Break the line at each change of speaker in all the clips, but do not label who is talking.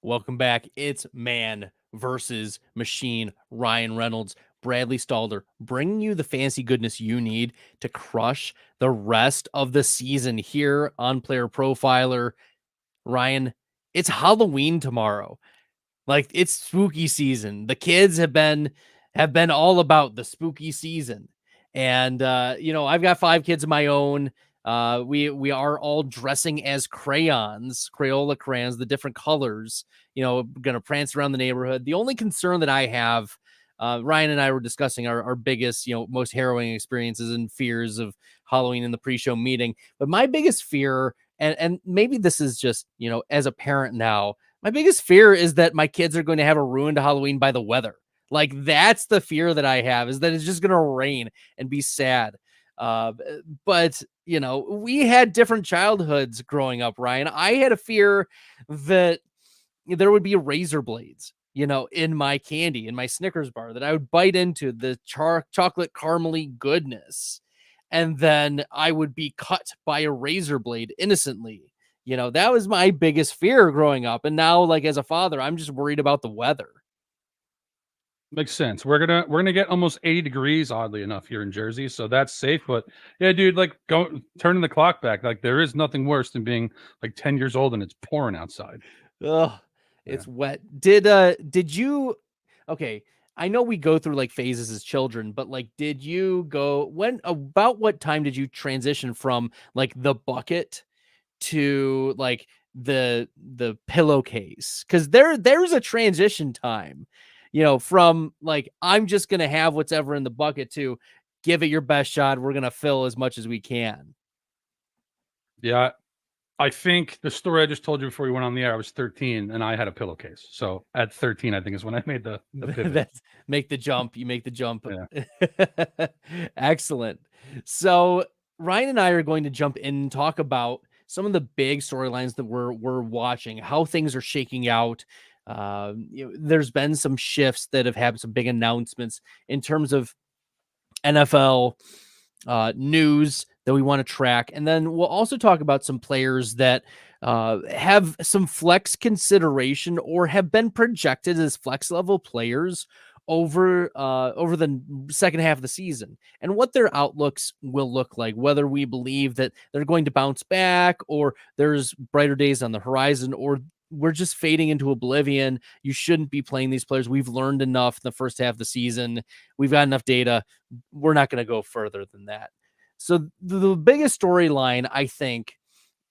Welcome back. It's man versus machine. Ryan Reynolds, Bradley Stalder, bringing you the fantasy goodness you need to crush the rest of the season here on Player Profiler. Ryan, it's Halloween tomorrow. Like, it's spooky season. The kids have been all about the spooky season. And I've got 5 kids of my own. We are all dressing as crayons, Crayola crayons, the different colors, gonna prance around the neighborhood. The only concern that I have, Ryan and I were discussing our biggest, most harrowing experiences and fears of Halloween in the pre-show meeting. But my biggest fear, and maybe this is just, as a parent now, my biggest fear is that my kids are going to have a ruined Halloween by the weather. Like, that's the fear that I have, is that it's just going to rain and be sad. But we had different childhoods growing up, Ryan. I had a fear that there would be razor blades, in my candy, in my Snickers bar, that I would bite into the chocolate caramely goodness. And then I would be cut by a razor blade innocently. That was my biggest fear growing up. And now, like, as a father, I'm just worried about the weather.
Makes sense. We're gonna get almost 80 degrees, oddly enough, here in Jersey, so that's safe. But yeah, dude, like turning the clock back. Like there is nothing worse than being like 10 years old and it's pouring outside.
Ugh,
Yeah.
it's wet. Did you okay, I know we go through like phases as children, but like did you go about what time did you transition from like the bucket to like the pillowcase? Because there's a transition time, from like I'm just gonna have what's ever in the bucket to give it your best shot. We're gonna fill as much as we can.
Yeah. I think the story I just told you before we went on the air, I was 13 and I had a pillowcase. So at 13, I think is when I made the pivot.
That's make the jump. You make the jump.
Yeah.
Excellent. So Ryan and I are going to jump in and talk about some of the big storylines that we're watching, how things are shaking out. There's been some shifts that have had some big announcements in terms of NFL news that we want to track. And then we'll also talk about some players that have some flex consideration or have been projected as flex level players over the second half of the season, and what their outlooks will look like, whether we believe that they're going to bounce back or there's brighter days on the horizon, or we're just fading into oblivion. You shouldn't be playing these players. We've learned enough in the first half of the season. We've got enough data. We're not going to go further than that. So the biggest storyline, I think,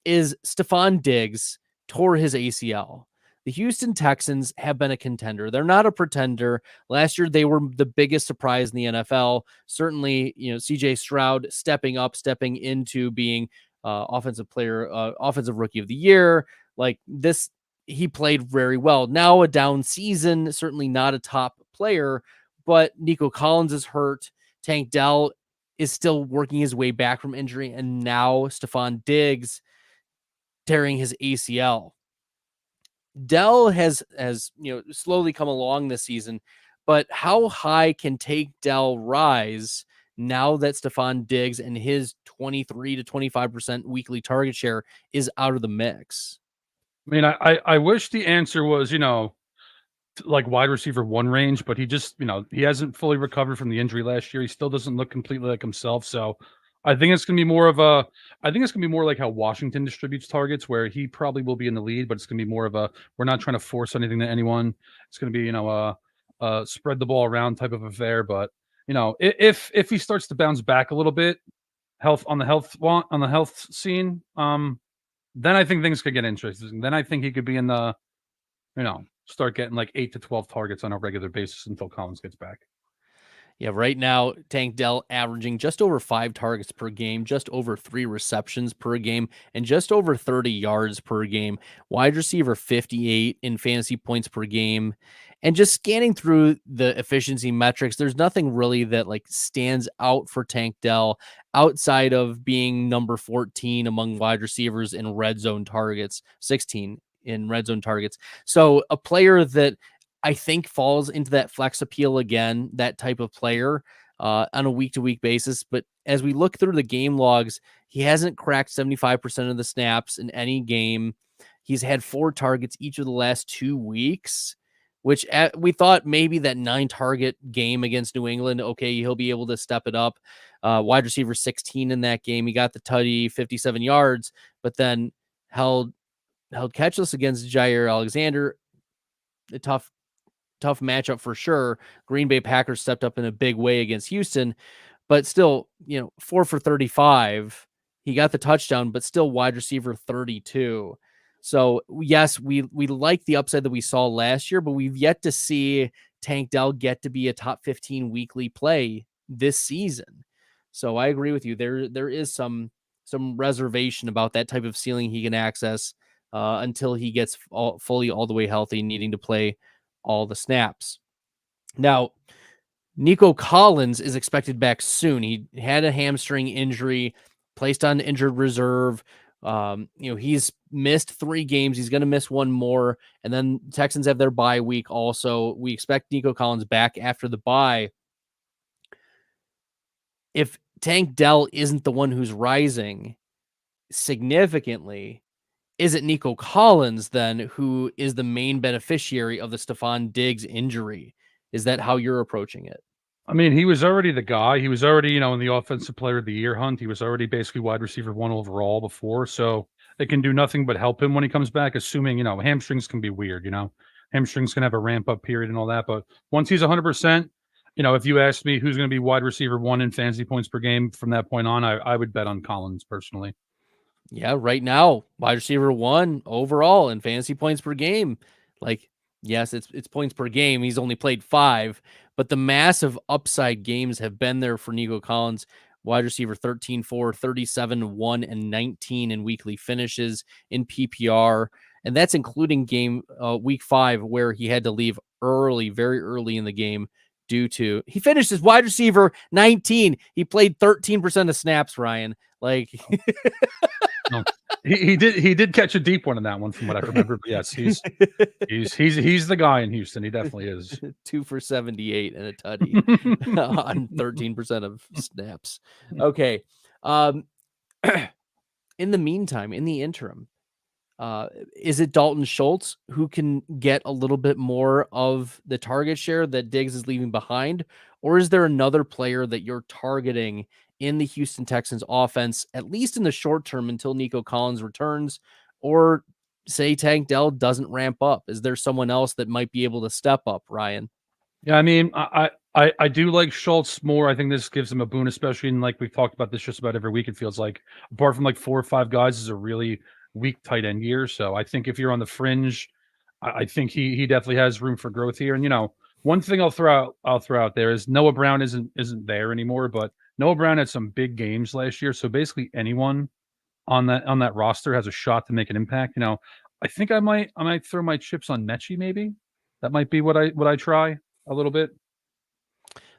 is Stefon Diggs tore his ACL. The Houston Texans have been a contender. They're not a pretender. Last year, they were the biggest surprise in the NFL. Certainly, CJ Stroud stepping into being offensive rookie of the year. Like this, he played very well. Now a down season, certainly not a top player, but Nico Collins is hurt. Tank Dell is still working his way back from injury. And now Stefon Diggs tearing his ACL. Dell has slowly come along this season, but how high can Tank Dell rise now that Stefon Diggs and his 23 to 25% weekly target share is out of the mix?
I mean, I wish the answer was, like wide receiver 1 range, but he just, he hasn't fully recovered from the injury last year. He still doesn't look completely like himself. So I think it's going to be more like how Washington distributes targets, where he probably will be in the lead, but it's going to be more of we're not trying to force anything to anyone. It's going to be, spread the ball around type of affair. But, if he starts to bounce back a little bit, on the health scene, then I think things could get interesting. Then I think he could be in the, start getting like 8 to 12 targets on a regular basis until Collins gets back.
Yeah, right now, Tank Dell averaging just over 5 targets per game, just over 3 receptions per game, and just over 30 yards per game. Wide receiver 58 in fantasy points per game. And just scanning through the efficiency metrics, there's nothing really that like stands out for Tank Dell outside of being number 14 among wide receivers in red zone targets, 16 in red zone targets. So a player that I think falls into that flex appeal again, that type of player on a week-to-week basis. But as we look through the game logs, he hasn't cracked 75% of the snaps in any game. He's had 4 targets each of the last 2 weeks, which we thought maybe that 9-target game against New England, okay, he'll be able to step it up. Wide receiver 16 in that game. He got the tutty, 57 yards, but then held catchless against Jair Alexander. A tough matchup for sure. Green Bay Packers stepped up in a big way against Houston, but still, 4 for 35. He got the touchdown, but still wide receiver 32. So yes, we like the upside that we saw last year, but we've yet to see Tank Dell get to be a top 15 weekly play this season. So I agree with you. There is some reservation about that type of ceiling he can access until he gets fully all the way healthy, needing to play all the snaps. Now, Nico Collins is expected back soon. He had a hamstring injury, placed on injured reserve. He's missed 3 games. He's going to miss 1 more. And then Texans have their bye week also. We expect Nico Collins back after the bye. If Tank Dell isn't the one who's rising significantly, is it Nico Collins then who is the main beneficiary of the Stefon Diggs injury? Is that how you're approaching it?
I mean, he was already the guy. He was already, in the offensive player of the year hunt. He was already basically wide receiver 1 overall before. So it can do nothing but help him when he comes back, assuming, hamstrings can be weird, hamstrings can have a ramp up period and all that. But once he's 100%, if you asked me who's going to be wide receiver 1 in fantasy points per game from that point on, I would bet on Collins personally.
Yeah, right now, wide receiver 1 overall in fantasy points per game. Like, yes, it's points per game. He's only played 5, but the massive upside games have been there for Nico Collins. Wide receiver 13, 4, 37, 1, and 19 in weekly finishes in PPR. And that's including week 5, where he had to leave early, very early in the game due to he finished as wide receiver 19. He played 13% of snaps, Ryan. Like
No. He did catch a deep one in that one from what I remember. But yes, he's the guy in Houston. He definitely is.
2 for 78 and a tutty on 13% of snaps. Okay. In the meantime, in the interim, is it Dalton Schultz who can get a little bit more of the target share that Diggs is leaving behind? Or is there another player that you're targeting in the Houston Texans offense, at least in the short term until Nico Collins returns, or say Tank Dell doesn't ramp up? Is there someone else that might be able to step up, Ryan?
Yeah, I mean, I do like Schultz more. I think this gives him a boon, especially in, like we've talked about this just about every week. It feels like, apart from like 4 or 5 guys, is a really weak tight end year. So I think if you're on the fringe, I think he definitely has room for growth here. And one thing I'll throw out there is Noah Brown isn't there anymore, but Noah Brown had some big games last year. So basically anyone on that roster has a shot to make an impact. I think I might throw my chips on Mechie. Maybe that might be what I try a little bit.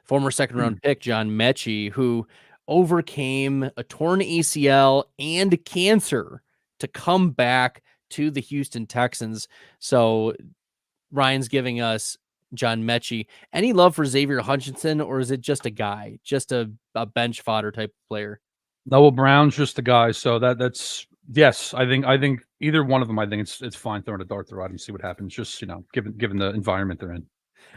Former second-round pick John Mechie, who overcame a torn ACL and cancer to come back to the Houston Texans. So Ryan's giving us John Mechie. Any love for Xavier Hutchinson, or is it just a guy, just a bench fodder type of player?
Noah Brown's just a guy. So that's yes. I think either one of them. I think it's fine throwing a dart through it and see what happens. Just given the environment they're in.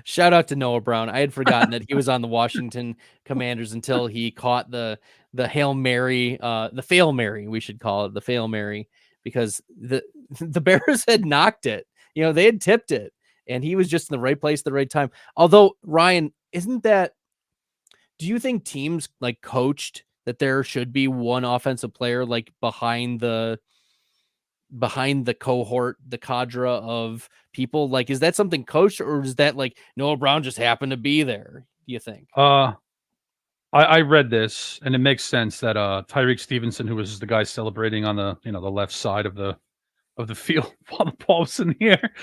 Shout out to Noah Brown. I had forgotten that he was on the Washington Commanders until he caught the Hail Mary, the Fail Mary, we should call it the Fail Mary, because the Bears had knocked it. They had tipped it, and he was just in the right place at the right time. Although, Ryan, do you think teams like coached that there should be one offensive player like behind the cohort, the cadre of people? Like, is that something coached, or is that like Noah Brown just happened to be there, do you think?
I read this, and it makes sense that Tyreek Stevenson, who was the guy celebrating on the the left side of the field while the ball was in the air,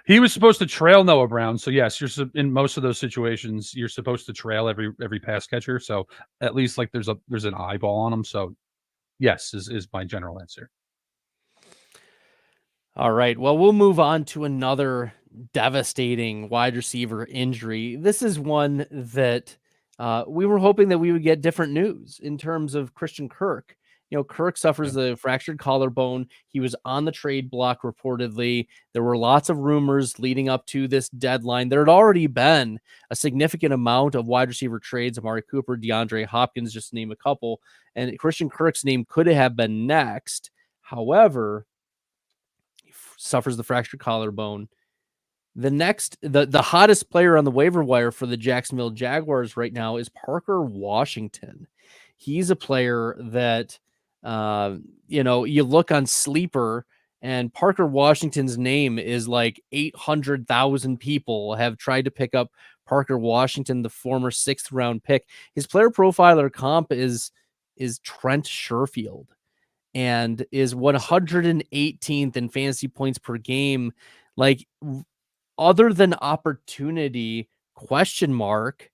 he was supposed to trail Noah Brown. So yes, in most of those situations, you're supposed to trail every pass catcher. So at least like there's an eyeball on him. So yes, is my general answer.
All right. Well, we'll move on to another devastating wide receiver injury. This is one that we were hoping that we would get different news in terms of Christian Kirk. Kirk suffers the fractured collarbone. He was on the trade block reportedly. There were lots of rumors leading up to this deadline. There had already been a significant amount of wide receiver trades, Amari Cooper, DeAndre Hopkins, just to name a couple. And Christian Kirk's name could have been next. However, he suffers the fractured collarbone. The hottest player on the waiver wire for the Jacksonville Jaguars right now is Parker Washington. He's a player that, you look on Sleeper and Parker Washington's name is like 800,000 people have tried to pick up Parker Washington, the former 6th round pick. His player profiler comp is Trent Sherfield and is 118th in fantasy points per game. Like, other than opportunity, question mark,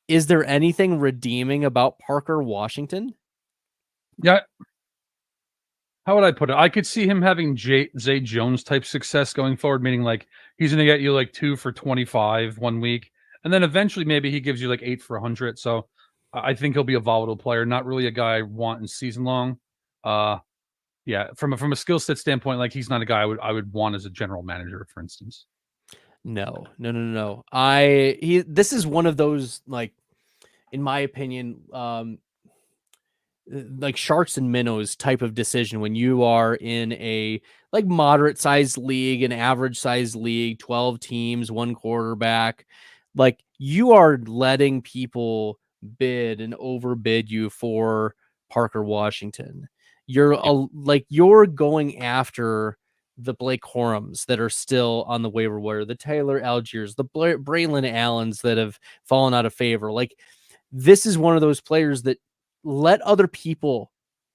is there anything redeeming about Parker Washington?
Yeah. How would I put it? I could see him having Zay Jones type success going forward, meaning like he's going to get you like 2 for 25 one week. And then eventually maybe he gives you like 8 for 100. So I think he'll be a volatile player, not really a guy I want in season long. Yeah, from a skill set standpoint, like he's not a guy I would want as a general manager, for instance.
No. This is one of those, like, in my opinion, like sharks and minnows type of decision when you are in a like moderate sized league, an average sized league, 12 teams, 1 quarterback. Like, you are letting people bid and overbid you for Parker Washington. You're going after the Blake Corums that are still on the waiver wire, the Taylor Algiers, the Braylon Allens that have fallen out of favor. Like, this is one of those players that let other people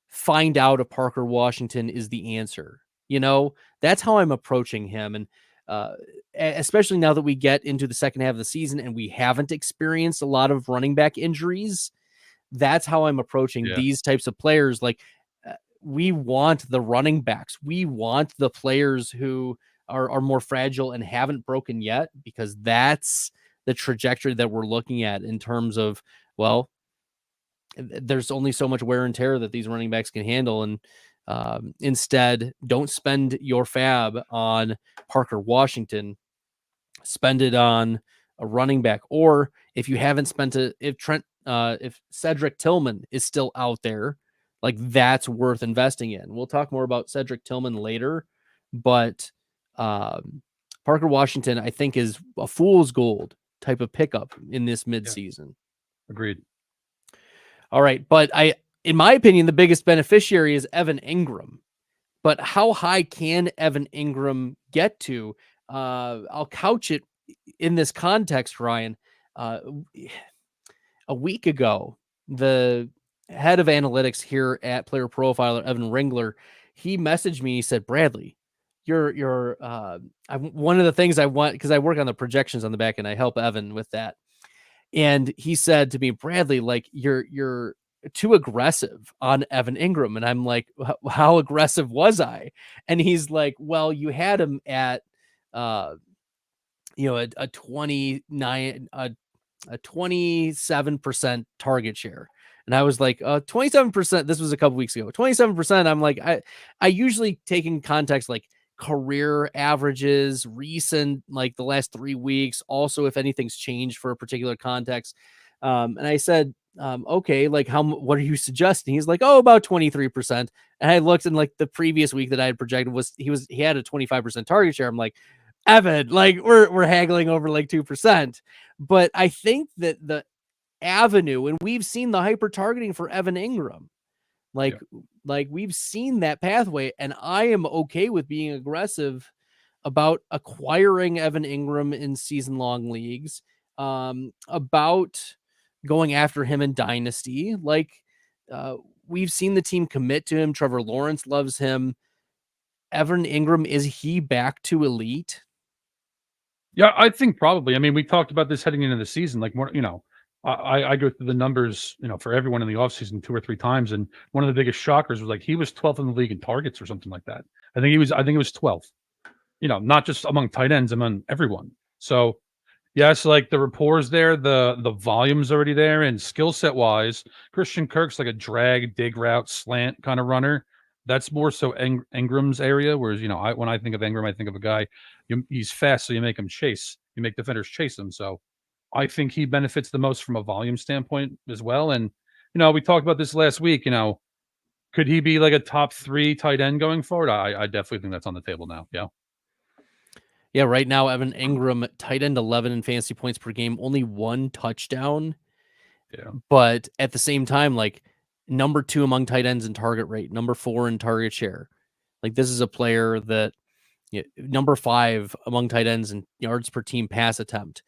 find out if Parker Washington is the answer. That's how I'm approaching him. And especially now that we get into the second half of the season and we haven't experienced a lot of running back injuries, that's how I'm approaching these types of players. Like, we want the running backs. We want the players who are more fragile and haven't broken yet, because that's the trajectory that we're looking at in terms of, well, there's only so much wear and tear that these running backs can handle. And instead, don't spend your fab on Parker Washington. Spend it on a running back. Or if you haven't spent it, if Cedric Tillman is still out there, like, that's worth investing in. We'll talk more about Cedric Tillman later, but Parker Washington, I think, is a fool's gold type of pickup in this midseason.
Agreed.
All right. But in my opinion, the biggest beneficiary is Evan Ingram. But how high can Evan Ingram get to? I'll couch it in this context, Ryan. A week ago, the head of analytics here at Player Profiler, Evan Ringler, he messaged me. He said, Bradley, you're one of the things I want, because I work on the projections on the back end, I help Evan with that. And he said to me, Bradley, like, you're too aggressive on Evan Ingram. And I'm like, how aggressive was I? And he's like, well, you had him at, a 27% target share. And I was like, 27%. This was a couple weeks ago. 27%. I'm like, I usually take in context like career averages, recent, like the last 3 weeks. Also, if anything's changed for a particular context. And I said, okay, like what are you suggesting? He's like, about 23%. And I looked, and like the previous week that I had projected he had a 25% target share. I'm like, Evan, like we're haggling over like 2%. But I think that the avenue, and we've seen the hyper targeting for Evan Ingram, like we've seen that pathway, and I am okay with being aggressive about acquiring Evan Ingram in season long leagues, about going after him in Dynasty. Like, we've seen the team commit to him. Trevor Lawrence loves him. Evan Ingram, is he back to elite?
Yeah, I think probably. I mean, we talked about this heading into the season. Like, more, I go through the numbers, for everyone in the offseason 2 or 3 times. And one of the biggest shockers was like, he was 12th in the league in targets or something like that. I think it was 12th, not just among tight ends, among everyone. So Yes, like the rapport's there, the volume's already there, and skill set wise, Christian Kirk's like a drag, dig route, slant kind of runner. That's more so Ingram's area. Whereas, when I think of Ingram, I think of a guy, he's fast, so you make him chase. You make defenders chase him. So I think he benefits the most from a volume standpoint as well. And, we talked about this last week, could he be like a top 3 tight end going forward? I definitely think that's on the table now. Yeah.
Yeah, right now, Evan Ingram, tight end 11 in fantasy points per game, only 1 touchdown.
Yeah.
But at the same time, like number 2 among tight ends in target rate, number 4 in target share. Like this is a player that number 5 among tight ends in yards per team pass attempt,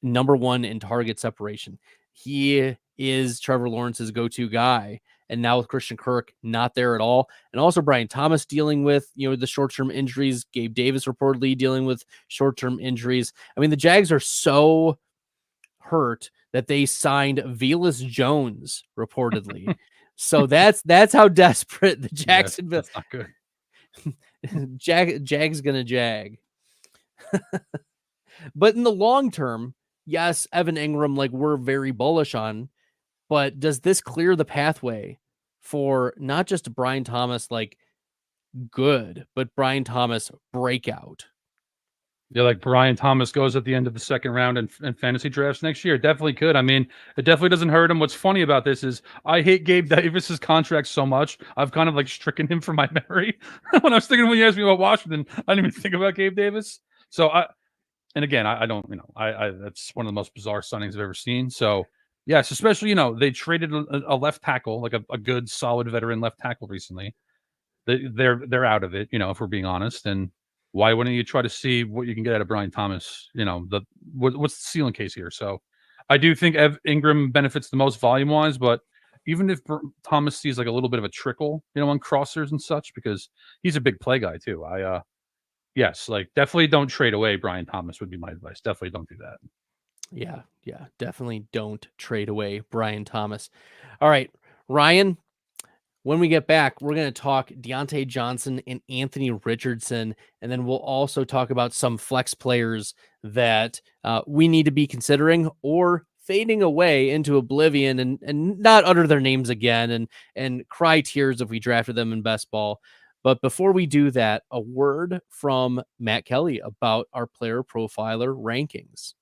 number 1 in target separation. He is Trevor Lawrence's go-to guy. And now with Christian Kirk not there at all, and also Brian Thomas dealing with the short-term injuries, Gabe Davis reportedly dealing with short-term injuries. I mean, the Jags are so hurt that they signed Velus Jones reportedly. So that's how desperate the Jacksonville.
Yes, that's not
good. Jag's gonna jag. But in the long term, yes, Evan Ingram, like we're very bullish on. But does this clear the pathway for not just Brian Thomas, like good, but Brian Thomas breakout?
Yeah, like Brian Thomas goes at the end of the second round in fantasy drafts next year. Definitely could. I mean, it definitely doesn't hurt him. What's funny about this is I hate Gabe Davis's contract so much. I've kind of like stricken him from my memory. When I was thinking when you asked me about Washington, I didn't even think about Gabe Davis. So and again, I don't, that's one of the most bizarre signings I've ever seen. So yes, especially, they traded a left tackle, like a good, solid veteran left tackle recently. They're out of it, if we're being honest. And why wouldn't you try to see what you can get out of Brian Thomas? What's the ceiling case here? So I do think Ingram benefits the most volume wise, but even if Thomas sees like a little bit of a trickle, on crossers and such, because he's a big play guy too. Yes, like definitely don't trade away Brian Thomas would be my advice. Definitely don't do that.
Yeah, definitely don't trade away Brian Thomas. All right, Ryan, when we get back, we're going to talk Diontae Johnson and Anthony Richardson, and then we'll also talk about some flex players that we need to be considering or fading away into oblivion and not utter their names again and cry tears if we drafted them in best ball. But before we do that, a word from Matt Kelly about our player profiler rankings.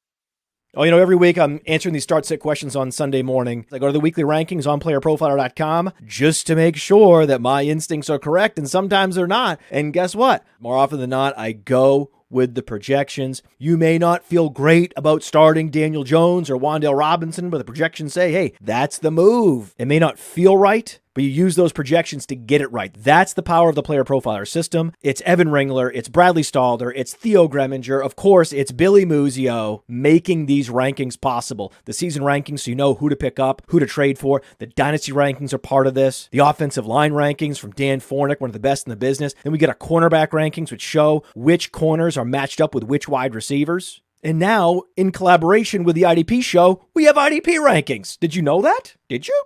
Oh, every week I'm answering these start-sit questions on Sunday morning. I go to the weekly rankings on PlayerProfiler.com just to make sure that my instincts are correct, and sometimes they're not. And guess what? More often than not, I go with the projections. You may not feel great about starting Daniel Jones or Wan'Dale Robinson, but the projections say, hey, that's the move. It may not feel right, but you use those projections to get it right. That's the power of the Player Profiler system. It's Evan Ringler, it's Bradley Stalder, it's Theo Greminger, of course, it's Billy Muzio making these rankings possible. The season rankings, so you know who to pick up, who to trade for. The Dynasty rankings are part of this. The offensive line rankings from Dan Fornick, one of the best in the business. Then we get our cornerback rankings, which show which corners are matched up with which wide receivers. And now, in collaboration with the IDP show, we have IDP rankings. Did you know that? Did you?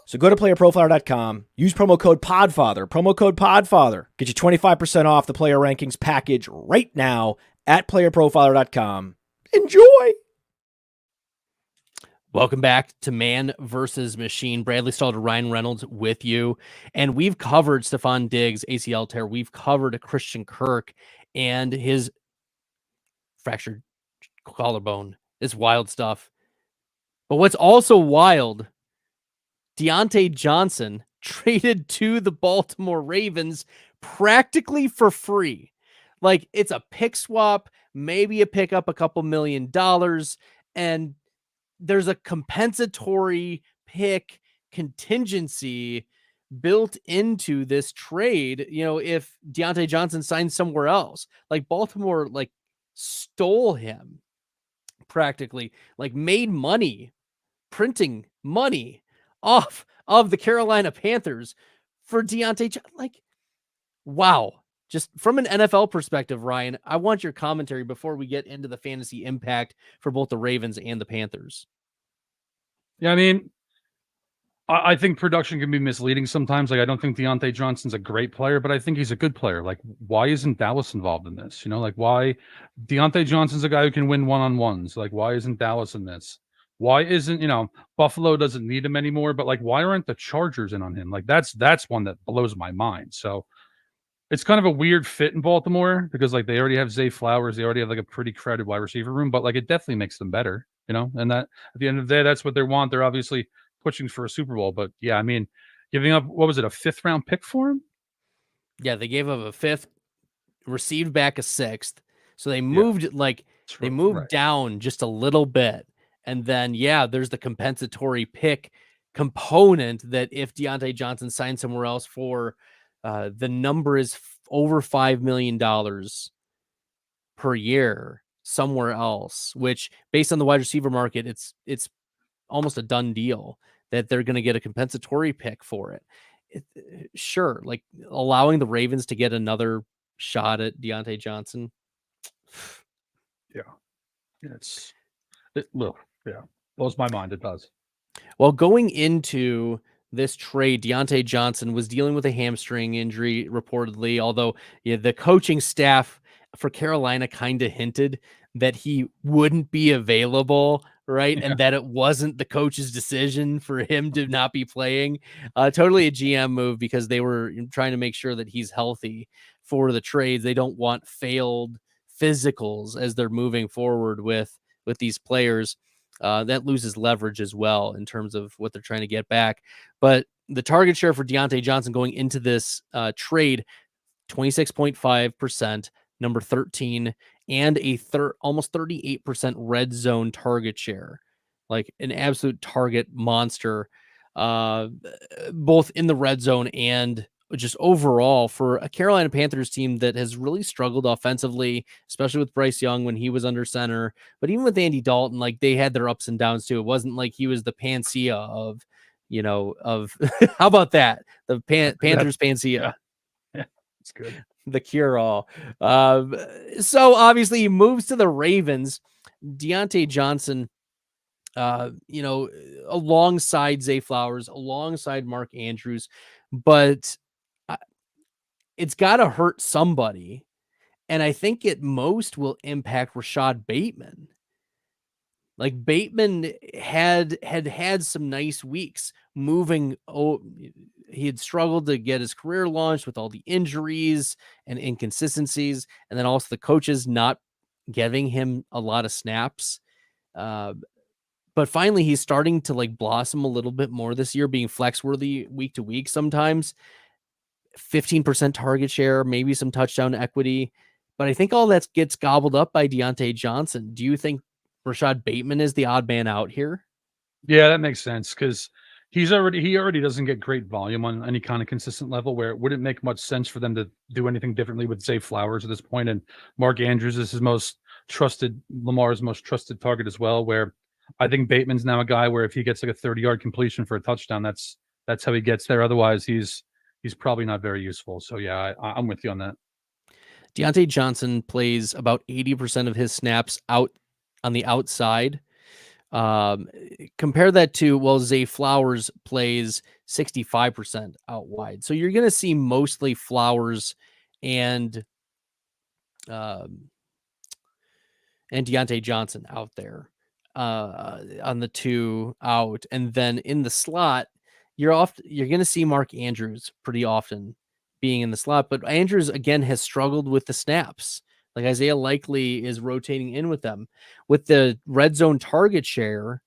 So go to playerprofiler.com, use promo code PODFATHER. Get you 25% off the player rankings package right now at playerprofiler.com. Enjoy!
Welcome back to Man versus Machine. Bradley Stalder, Ryan Reynolds with you. And we've covered Stefon Diggs ACL tear. We've covered Christian Kirk and his fractured collarbone. It's wild stuff. But what's also wild, Diontae Johnson traded to the Baltimore Ravens practically for free. Like, it's a pick swap, maybe a pickup, a couple $1 million, and there's a compensatory pick contingency built into this trade. If Diontae Johnson signs somewhere else, like Baltimore, like stole him practically, like made money, printing money off of the Carolina Panthers for Diontae. Like, wow. Just from an NFL perspective, Ryan, I want your commentary before we get into the fantasy impact for both the Ravens and the Panthers.
Yeah, I mean, I think production can be misleading sometimes. Like, I don't think Diontae Johnson's a great player, but I think he's a good player. Like, why isn't Dallas involved in this? Like, why Diontae Johnson's a guy who can win one-on-ones. Like, why isn't Dallas in this? Why isn't, Buffalo doesn't need him anymore, but like, why aren't the Chargers in on him? Like, that's one that blows my mind. So it's kind of a weird fit in Baltimore because like they already have Zay Flowers. They already have like a pretty crowded wide receiver room, but like it definitely makes them better, and that at the end of the day, that's what they want. They're obviously pushing for a Super Bowl, but yeah, I mean, giving up, what was it, a 5th round pick for him?
Yeah, they gave up a 5th, received back a 6th. So they
Yeah,
moved
right.
down just a little bit. And then, there's the compensatory pick component that if Diontae Johnson signs somewhere else for, the number is over $5 million per year somewhere else, which based on the wide receiver market, it's almost a done deal that they're going to get a compensatory pick for it. Sure, like allowing the Ravens to get another shot at Diontae Johnson.
Yeah, blows my mind. It does.
Well, going into this trade, Diontae Johnson was dealing with a hamstring injury reportedly, although the coaching staff for Carolina kind of hinted that he wouldn't be available, right?
Yeah.
And that it wasn't the coach's decision for him to not be playing. Totally a GM move because they were trying to make sure that he's healthy for the trades. They don't want failed physicals as they're moving forward with these players. That loses leverage as well in terms of what they're trying to get back. But the target share for Diontae Johnson going into this trade, 26.5%, number 13, and a almost 38% red zone target share, like an absolute target monster, both in the red zone and just overall for a Carolina Panthers team that has really struggled offensively, especially with Bryce Young when he was under center. But even with Andy Dalton, like they had their ups and downs too. It wasn't like he was the panacea of how about that? The Panthers panacea.
Yeah, it's good.
The cure-all. So obviously he moves to the Ravens. Diontae Johnson, alongside Zay Flowers, alongside Mark Andrews, but it's got to hurt somebody. And I think at most will impact Rashad Bateman. Like Bateman had some nice weeks moving. He had struggled to get his career launched with all the injuries and inconsistencies. And then also the coaches not giving him a lot of snaps. But finally he's starting to like blossom a little bit more this year, being flex worthy week to week sometimes. 15% target share, maybe some touchdown equity. But I think all that gets gobbled up by Diontae Johnson. Do you think Rashad Bateman is the odd man out here?
Yeah, that makes sense because he already doesn't get great volume on any kind of consistent level where it wouldn't make much sense for them to do anything differently with, say, Flowers at this point. And Mark Andrews is Lamar's most trusted target as well, where I think Bateman's now a guy where if he gets like a 30-yard completion for a touchdown, that's how he gets there. Otherwise, he's probably not very useful. So yeah, I'm with you on that.
Diontae Johnson plays about 80% of his snaps out on the outside. Compare that to, Zay Flowers plays 65% out wide. So you're going to see mostly Flowers and Diontae Johnson out there on the two out. And then in the slot, you're going to see Mark Andrews pretty often being in the slot, but Andrews again has struggled with the snaps. Like Isaiah Likely is rotating in with them. With the red zone target share,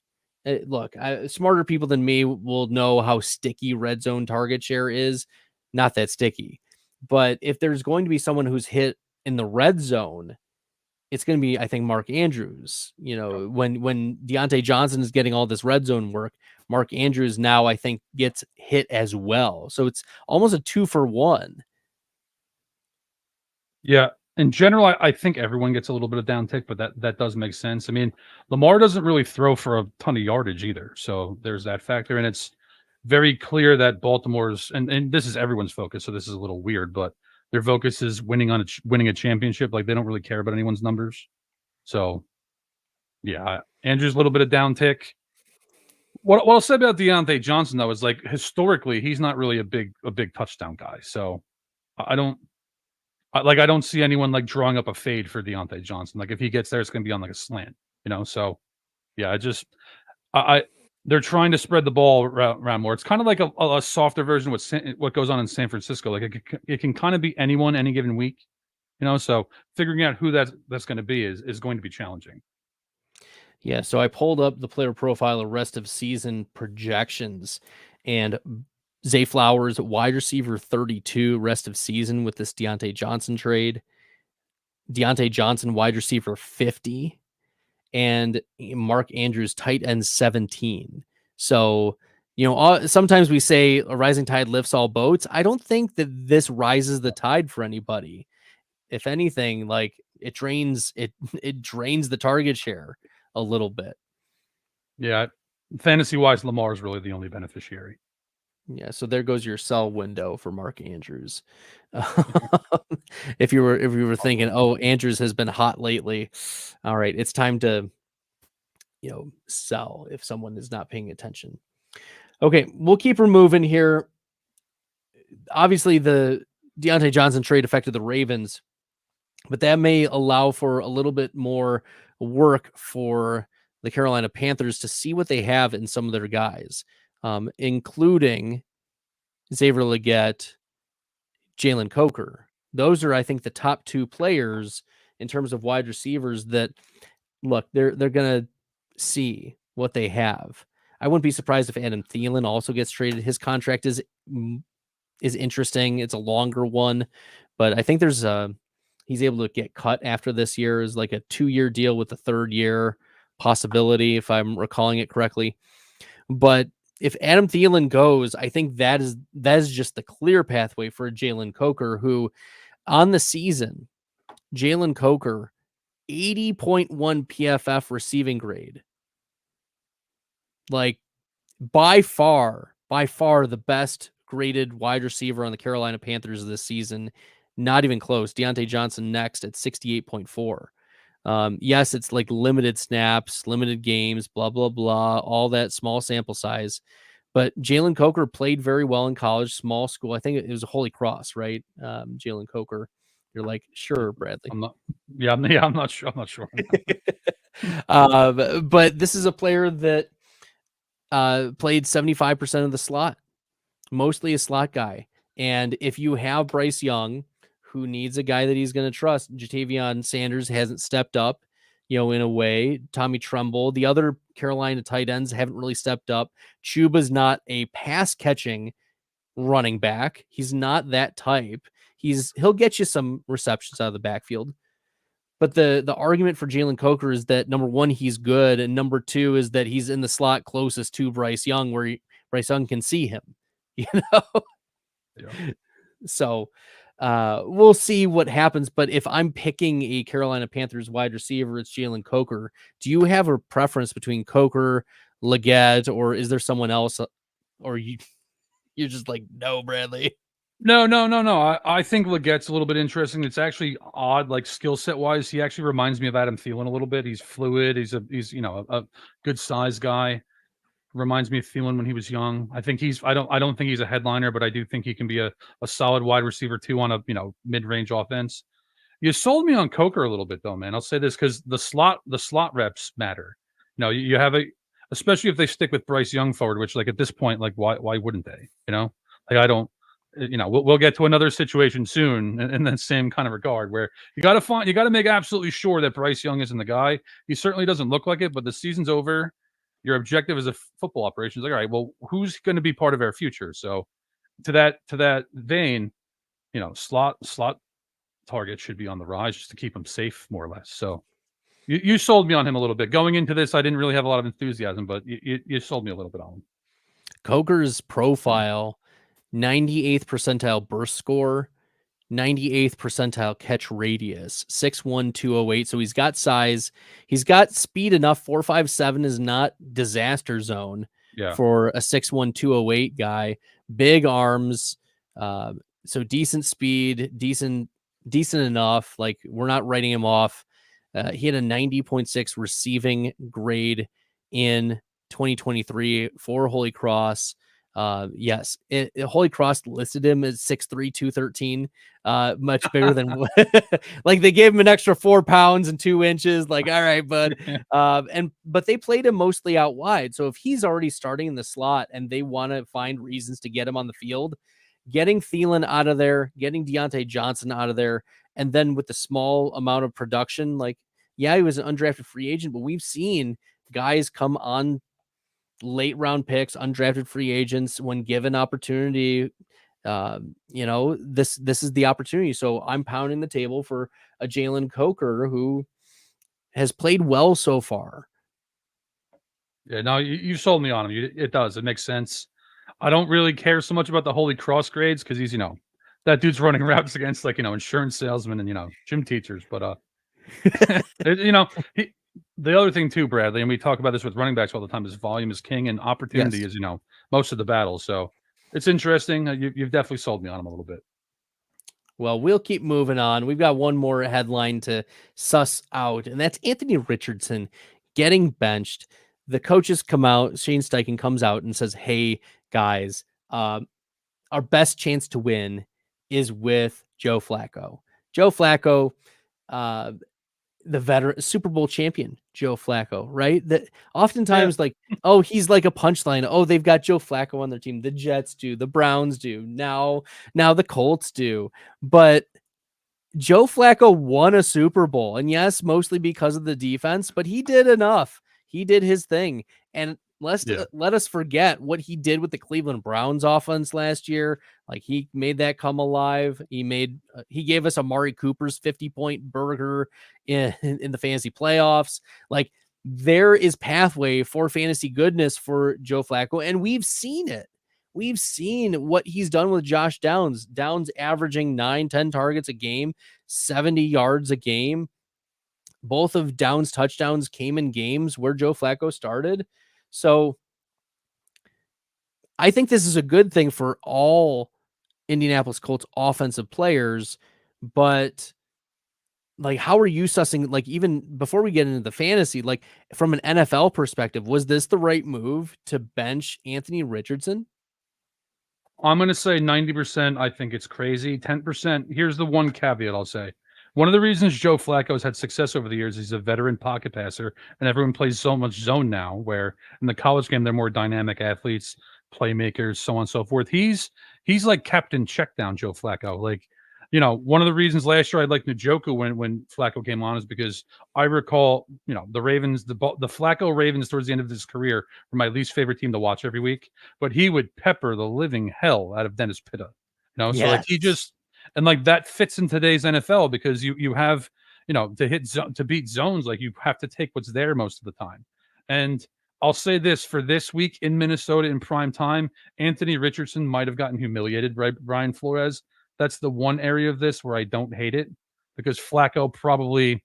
look, smarter people than me will know how sticky red zone target share is. Not that sticky. But if there's going to be someone who's hit in the red zone, it's going to be, I think, Mark Andrews. When Diontae Johnson is getting all this red zone work, Mark Andrews now, I think, gets hit as well. So it's almost a 2-for-1.
Yeah. In general, I think everyone gets a little bit of downtick, but that does make sense. I mean, Lamar doesn't really throw for a ton of yardage either. So there's that factor. And it's very clear that Baltimore's, and this is everyone's focus, so this is a little weird, but their focus is winning a championship. Like they don't really care about anyone's numbers. So yeah, Andrew's a little bit of downtick. What I'll say about Diontae Johnson though is like historically he's not really a big touchdown guy. So I don't see anyone like drawing up a fade for Diontae Johnson. Like if he gets there, it's going to be on like a slant, So yeah, I they're trying to spread the ball around more. It's kind of like a softer version of what goes on in San Francisco. Like it can kind of be anyone any given week, So figuring out who that's going to be is going to be challenging.
Yeah, so I pulled up the player profile rest of season projections, and Zay Flowers, wide receiver 32, rest of season with this Diontae Johnson trade. Diontae Johnson, wide receiver 50, and Mark Andrews, tight end 17. So, sometimes we say a rising tide lifts all boats. I don't think that this rises the tide for anybody. If anything, like it drains the target share a little bit.
Yeah, fantasy wise, Lamar is really the only beneficiary.
Yeah, so there goes your sell window for Mark Andrews. If you were thinking, oh, Andrews has been hot lately, all right, it's time to sell if someone is not paying attention. Okay, we'll keep her moving here. Obviously, the Diontae Johnson trade affected the Ravens, but that may allow for a little bit more work for the Carolina Panthers to see what they have in some of their guys, including Xavier Legette, Jalen Coker. Those are, I think, the top two players in terms of wide receivers that, look, they're going to see what they have. I wouldn't be surprised if Adam Thielen also gets traded. His contract is interesting. It's a longer one, but I think there's he's able to get cut after this year is like a 2-year deal with the 3rd year possibility, if I'm recalling it correctly. But if Adam Thielen goes, I think that is just the clear pathway for Jalen Coker, who on the season, Jalen Coker, 80.1 PFF receiving grade. Like by far the best graded wide receiver on the Carolina Panthers this season. Not even close. Diontae Johnson next at 68.4. Yes, it's like limited snaps, limited games, blah, blah, blah, all that small sample size. But Jalen Coker played very well in college, small school. I think it was a Holy Cross, right? Jalen Coker. You're like, sure, Bradley.
I'm not sure.
But this is a player that played 75% of the slot, mostly a slot guy. And if you have Bryce Young, who needs a guy that he's going to trust, Jatavion Sanders hasn't stepped up, in a way. Tommy Tremble, the other Carolina tight ends haven't really stepped up. Chuba's not a pass catching running back. He's not that type. He'll get you some receptions out of the backfield. But the argument for Jalen Coker is that number one, he's good, and number two is that he's in the slot closest to Bryce Young, where Bryce Young can see him. Yeah. So we'll see what happens. But if I'm picking a Carolina Panthers wide receiver, it's Jalen Coker. Do you have a preference between Coker, Legette, or is there someone else? Or you're just like, no, Bradley?
No. I think Legette's a little bit interesting. It's actually odd, like skill set wise. He actually reminds me of Adam Thielen a little bit. He's fluid. He's a good size guy. Reminds me of Thielen when he was young. I think I don't think he's a headliner, but I do think he can be a solid wide receiver too on a mid-range offense. You sold me on Coker a little bit though, man. I'll say this because the slot reps matter. You have especially if they stick with Bryce Young forward, which like at this point, like why wouldn't they? I don't. We'll get to another situation soon in that same kind of regard where you got to make absolutely sure that Bryce Young isn't the guy. He certainly doesn't look like it, but the season's over. Your objective as a football operation is like, all right, well, who's going to be part of our future? So to that vein, slot target should be on the rise just to keep him safe, more or less. So you sold me on him a little bit. Going into this, I didn't really have a lot of enthusiasm, but you sold me a little bit on him.
Coker's profile, 98th percentile burst score, 98th percentile catch radius, 6'1", 208. So he's got size. He's got speed enough. 4.57 is not disaster zone for a 6'1", 208 guy. Big arms. So decent speed, decent enough. Like we're not writing him off. He had a 90.6 receiving grade in 2023 for Holy Cross. Yes, Holy Cross listed him as 6'3", 213, much bigger than like they gave him an extra 4 pounds and 2 inches. Like, all right, bud. But they played him mostly out wide. So if he's already starting in the slot and they want to find reasons to get him on the field, getting Thielen out of there, getting Diontae Johnson out of there, and then with the small amount of production, like, yeah, he was an undrafted free agent, but we've seen guys come on late round picks, undrafted free agents when given opportunity. This is the opportunity. So I'm pounding the table for a Jalen Coker who has played well so far.
Yeah, no, you sold me on him. It does. It makes sense. I don't really care so much about the Holy Cross grades because he's, that dude's running routes against insurance salesmen and, gym teachers. But, the other thing too, Bradley, and we talk about this with running backs all the time, is volume is king and opportunity is, most of the battle. So it's interesting. You've definitely sold me on him a little bit.
Well, we'll keep moving on. We've got one more headline to suss out, and that's Anthony Richardson getting benched. The coaches come out, Shane Steichen comes out and says, hey, guys, our best chance to win is with Joe Flacco. Joe Flacco, the veteran Super Bowl champion, Joe Flacco, right? That oftentimes he's like a punchline. Oh, they've got Joe Flacco on their team. The Jets do, the Browns do, now the Colts do. But Joe Flacco won a Super Bowl, and yes, mostly because of the defense, but he did enough. He did his thing. And let us forget what he did with the Cleveland Browns offense last year. Like, he made that come alive. He gave us Amari Cooper's 50-point burger in the fantasy playoffs. Like, there is pathway for fantasy goodness for Joe Flacco, and we've seen it. We've seen what he's done with Josh Downs. Downs averaging 9-10 targets a game, 70 yards a game. Both of Downs' touchdowns came in games where Joe Flacco started. So I think this is a good thing for all Indianapolis Colts offensive players, but like, how are you sussing, like, even before we get into the fantasy, like from an NFL perspective, was this the right move to bench Anthony Richardson?
I'm going to say 90%. I think it's crazy. 10%. Here's the one caveat I'll say. One of the reasons Joe Flacco has had success over the years is he's a veteran pocket passer, and everyone plays so much zone now, where in the college game, they're more dynamic athletes, playmakers, so on and so forth. He's like Captain Checkdown, Joe Flacco. Like, one of the reasons last year I liked Njoku when Flacco came on is because I recall, the Ravens, the Flacco Ravens towards the end of his career were my least favorite team to watch every week, but he would pepper the living hell out of Dennis Pitta. So like he just, and like that fits in today's NFL because you have, to beat zones, like you have to take what's there most of the time. And I'll say this, for this week in Minnesota in prime time, Anthony Richardson might have gotten humiliated by Brian Flores. That's the one area of this where I don't hate it, because Flacco probably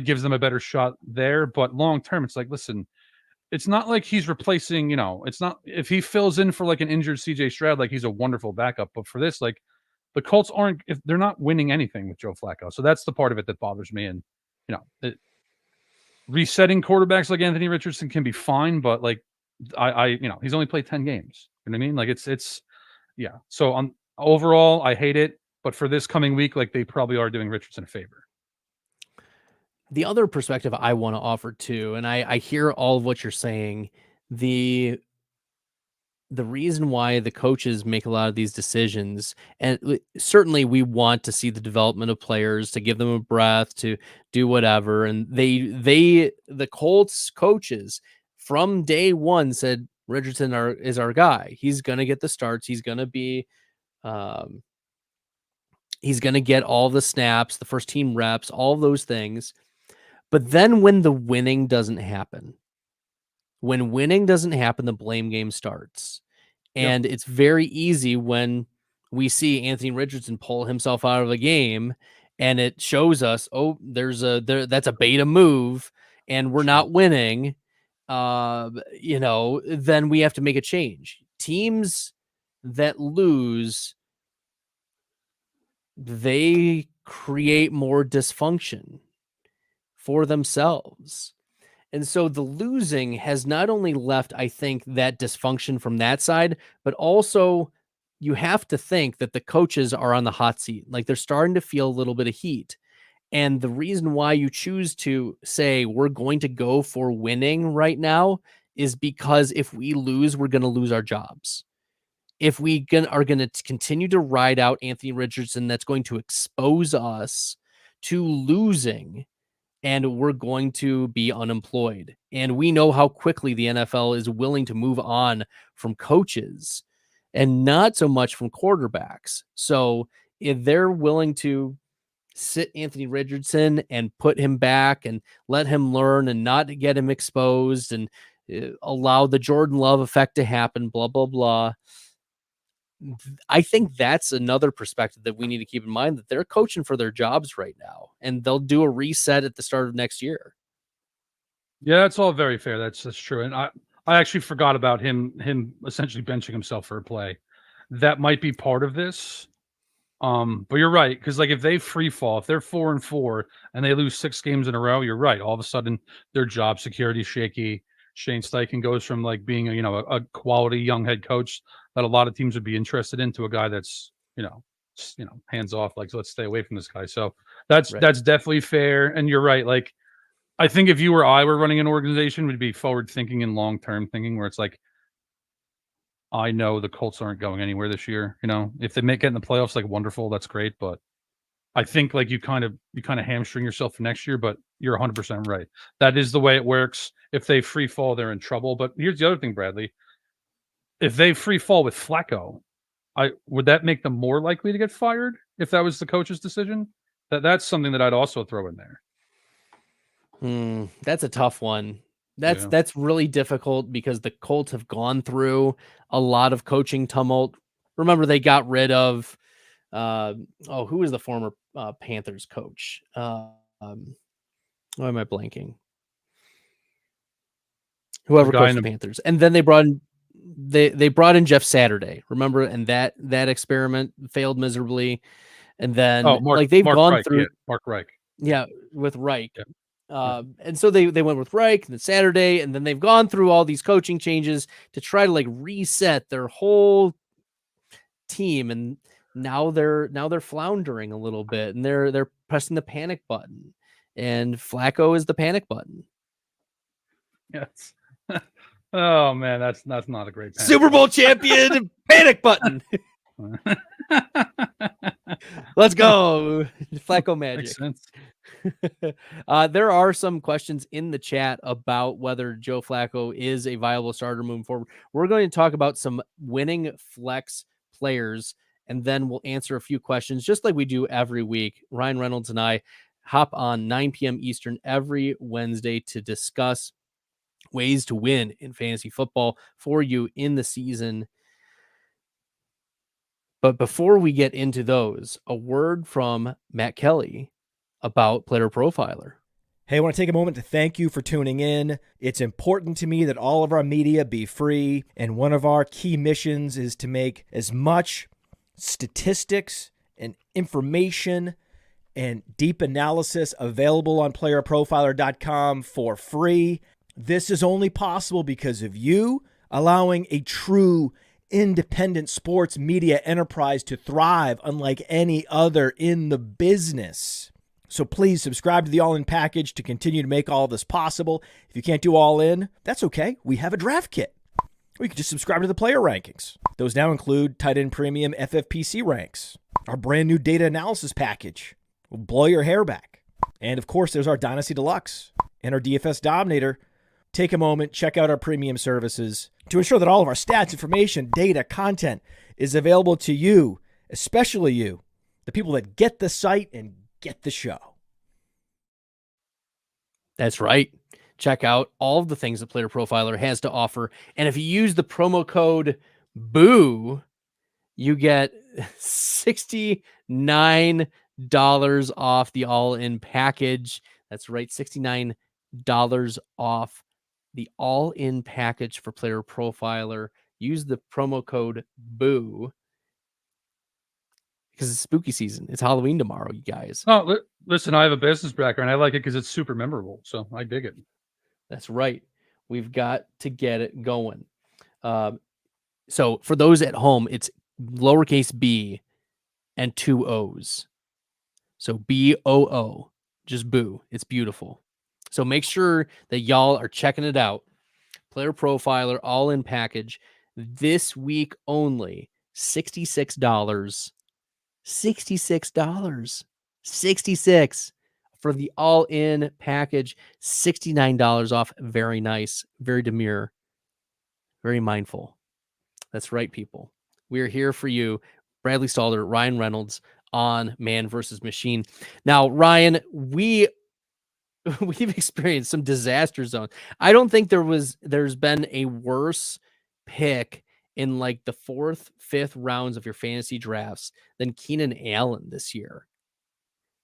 gives them a better shot there. But long term, it's like, listen, it's not like he's replacing, it's not, if he fills in for like an injured CJ Stroud, like he's a wonderful backup. But for this, like, the Colts if they're not winning anything with Joe Flacco. So that's the part of it that bothers me. And, resetting quarterbacks like Anthony Richardson can be fine, but like he's only played 10 games. You know what I mean? Like it's yeah. So overall, I hate it. But for this coming week, like, they probably are doing Richardson a favor.
The other perspective I want to offer too, and I hear all of what you're saying, the reason why the coaches make a lot of these decisions, and certainly we want to see the development of players, to give them a breath, to do whatever. And the Colts coaches from day one said Richardson is our guy. He's going to get the starts. He's going to be, he's going to get all the snaps, the first team reps, all those things. But then when the winning doesn't happen, the blame game starts. And It's very easy when we see Anthony Richardson pull himself out of the game and it shows us, oh, that's a beta move and we're not winning. Then we have to make a change. Teams that lose, they create more dysfunction for themselves. And so the losing has not only left, I think, that dysfunction from that side, but also you have to think that the coaches are on the hot seat. Like they're starting to feel a little bit of heat. And the reason why you choose to say we're going to go for winning right now is because if we lose, we're going to lose our jobs. If we are going to continue to ride out Anthony Richardson, that's going to expose us to losing, and we're going to be unemployed. And we know how quickly the NFL is willing to move on from coaches and not so much from quarterbacks. So if they're willing to sit Anthony Richardson and put him back and let him learn and not get him exposed and allow the Jordan Love effect to happen, blah, blah, blah. I think that's another perspective that we need to keep in mind, that they're coaching for their jobs right now and they'll do a reset at the start of next year.
Yeah, that's all very fair. That's true. And I actually forgot about him essentially benching himself for a play. That might be part of this. But you're right, because like if they free fall, if they're 4-4 and they lose 6 games in a row, you're right. All of a sudden their job security is shaky. Shane Steichen goes from like being a quality young head coach that a lot of teams would be interested in to a guy that's hands off, like, so let's stay away from this guy. So that's definitely fair. And you're right. Like I think if you or I were running an organization, we'd be forward thinking and long term thinking, where it's like, I know the Colts aren't going anywhere this year. If they get in the playoffs, like wonderful, that's great. But I think like you kind of hamstring yourself for next year. But you're 100% right. That is the way it works. If they free fall, they're in trouble. But here's the other thing, Bradley. If they free fall with Flacco, would that make them more likely to get fired if that was the coach's decision? That's something that I'd also throw in there.
That's a tough one. That's really difficult because the Colts have gone through a lot of coaching tumult. Remember, they got rid of who was the former Panthers coach? Why am I blanking? Whoever coached the Panthers, and then they brought in Jeff Saturday. Remember, and that experiment failed miserably. And then they've gone through
Mark Reich.
Yeah, with Reich. Yeah. And so they went with Reich and then Saturday, and then they've gone through all these coaching changes to try to like reset their whole team, and now they're floundering a little bit, and they're pressing the panic button, and Flacco is the panic button.
Yes. Oh man, that's not a great
Super Bowl champion panic button. Let's go, Flacco magic.
Makes sense.
There are some questions in the chat about whether Joe Flacco is a viable starter moving forward. We're going to talk about some winning flex players, and then we'll answer a few questions just like we do every week. Ryan Reynolds and I hop on 9 p.m. Eastern every Wednesday to discuss ways to win in fantasy football for you in the season. But before we get into those, a word from Matt Kelly about Player Profiler.
Hey, I want to take a moment to thank you for tuning in. It's important to me that all of our media be free, and one of our key missions is to make as much statistics and information and deep analysis available on PlayerProfiler.com for free. This is only possible because of you allowing a true independent sports media enterprise to thrive unlike any other in the business. So please subscribe to the All In package to continue to make all this possible. If you can't do All In, that's okay. We have a draft kit. Or you can just subscribe to the player rankings. Those now include tight end premium FFPC ranks, our brand new data analysis package will blow your hair back. And of course, there's our Dynasty Deluxe and our DFS Dominator. Take a moment, check out our premium services to ensure that all of our stats, information, data, content is available to you, especially you, the people that get the site and get the show.
That's right. Check out all of the things that Player Profiler has to offer. And if you use the promo code BOO, you get $69 off the all-in package. That's right, $69 off the all-in package for Player Profiler. Use the promo code BOO because it's spooky season. It's Halloween tomorrow, you guys.
Oh, listen, I have a business background. I like it because it's super memorable, so I dig it.
That's right. We've got to get it going. So for those at home, it's lowercase b and 2 O's. So BOO, just boo. It's beautiful. So make sure that y'all are checking it out. Player Profiler all in package this week only. $66. $66. $66 for the all in package. $69 off. Very nice. Very demure. Very mindful. That's right, people. We are here for you. Bradley Stalder, Ryan Reynolds on Man versus Machine. Now, Ryan, we've experienced some disaster zones. I don't think there's been a worse pick in like the 4th, 5th rounds of your fantasy drafts than Keenan Allen this year.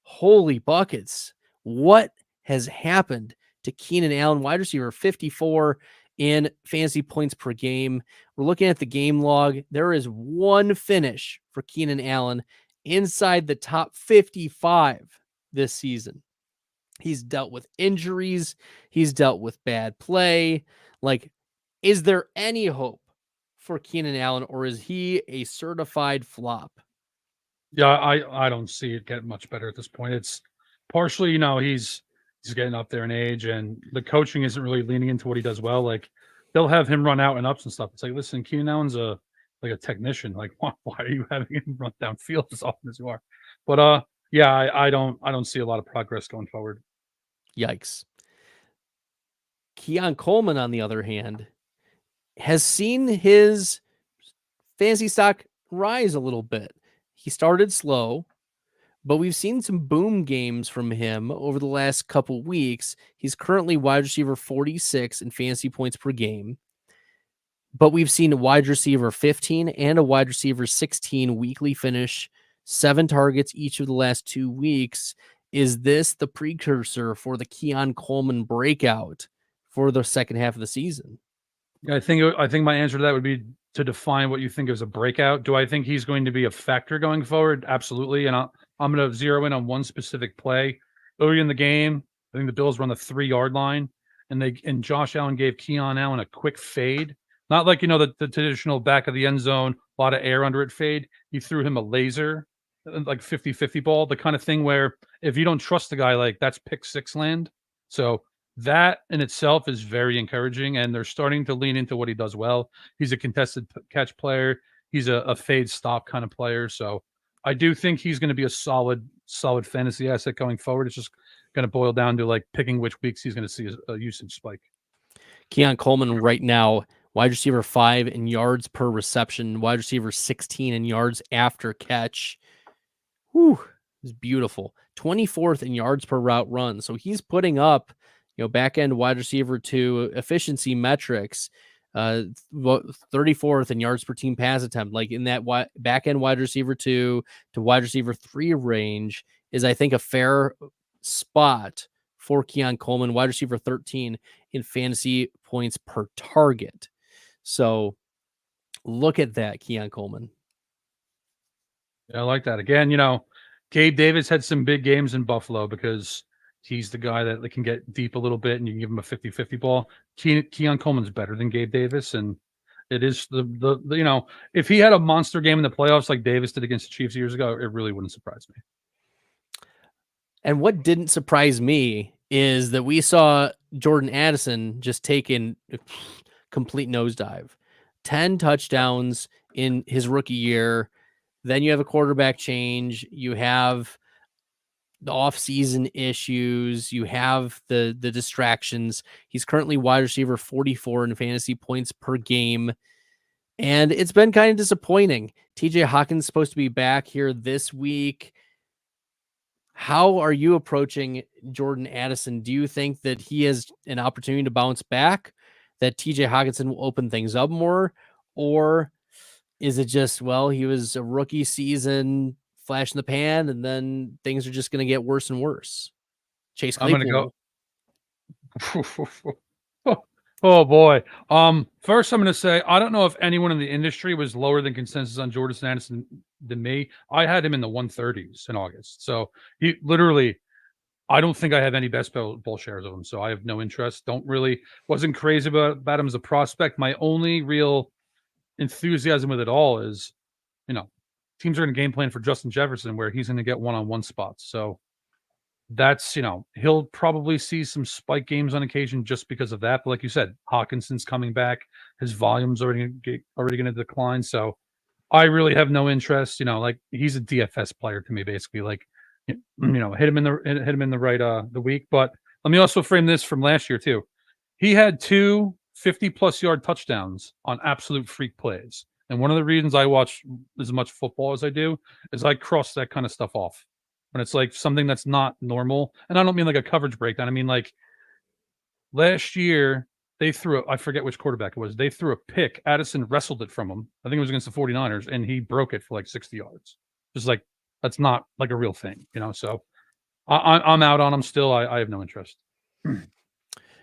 Holy buckets. What has happened to Keenan Allen, wide receiver 54 in fantasy points per game? We're looking at the game log. There is one finish for Keenan Allen inside the top 55 this season. He's dealt with injuries. He's dealt with bad play. Like, is there any hope for Keenan Allen, or is he a certified flop?
Yeah, I don't see it getting much better at this point. It's partially, he's getting up there in age, and the coaching isn't really leaning into what he does well. Like, they'll have him run out and ups and stuff. It's like, listen, Keenan Allen's a technician. Like, why are you having him run downfield as often as you are? But yeah, I don't see a lot of progress going forward.
Yikes. Keon Coleman, on the other hand, has seen his fantasy stock rise a little bit. He started slow, but we've seen some boom games from him over the last couple weeks. He's currently wide receiver 46 in fantasy points per game, but we've seen a wide receiver 15 and a wide receiver 16 weekly finish, 7 targets each of the last 2 weeks. Is this the precursor for the Keon Coleman breakout for the second half of the season?
I think my answer to that would be to define what you think is a breakout. Do I think he's going to be a factor going forward? Absolutely. And I'm going to zero in on one specific play. Early in the game, I think the Bills were on the 3-yard line, and Josh Allen gave Keon Allen a quick fade. Not like, the traditional back of the end zone, a lot of air under it fade. He threw him a laser, like 50-50 ball, the kind of thing where if you don't trust the guy, like, that's pick 6 land. So that in itself is very encouraging, and they're starting to lean into what he does well. He's a contested catch player. He's a fade stop kind of player. So I do think he's going to be a solid fantasy asset going forward. It's just going to boil down to like picking which weeks he's going to see a usage spike.
Keon Coleman right now, wide receiver 5 in yards per reception, wide receiver 16 in yards after catch. Whew, it's beautiful. 24th in yards per route run. So he's putting up, back end wide receiver 2 efficiency metrics, 34th in yards per team pass attempt. Like, in that back end wide receiver 2 to wide receiver 3 range is, I think, a fair spot for Keon Coleman, wide receiver 13 in fantasy points per target. So look at that, Keon Coleman.
Yeah, I like that. Again, Gabe Davis had some big games in Buffalo because he's the guy that can get deep a little bit and you can give him a 50-50 ball. Keon Coleman's better than Gabe Davis, and it is the if he had a monster game in the playoffs like Davis did against the Chiefs years ago, it really wouldn't surprise me.
And what didn't surprise me is that we saw Jordan Addison just take in complete nosedive. 10 touchdowns in his rookie year. Then you have a quarterback change. You have the off-season issues. You have the distractions. He's currently wide receiver 44 in fantasy points per game. And it's been kind of disappointing. TJ Hawkins is supposed to be back here this week. How are you approaching Jordan Addison? Do you think that he has an opportunity to bounce back, that TJ Hawkinson will open things up more? Or is it just, he was a rookie season, flash in the pan, and then things are just going to get worse and worse? Chase Claypool.
I'm going to go. Oh boy. First I'm going to say, I don't know if anyone in the industry was lower than consensus on Jordan Addison than me. I had him in the 130s in August. So he literally, I don't think I have any best ball shares of him, so I have no interest. Wasn't crazy about him as a prospect. My only real enthusiasm with it all is, teams are going to game plan for Justin Jefferson where he's going to get one-on-one spots. So that's, he'll probably see some spike games on occasion just because of that. But like you said, Hawkinson's coming back. His volume's already going to decline. So I really have no interest. Like he's a DFS player to me, basically. Like, hit him in the right the week. But let me also frame this from last year too. He had 2 50-plus yard touchdowns on absolute freak plays. And one of the reasons I watch as much football as I do is I cross that kind of stuff off. When it's like something that's not normal. And I don't mean like a coverage breakdown. I mean like last year they threw I forget which quarterback it was. They threw a pick. Addison wrestled it from him. I think it was against the 49ers, and he broke it for like 60 yards. Just like that's not like a real thing, So I'm out on him still. I have no interest.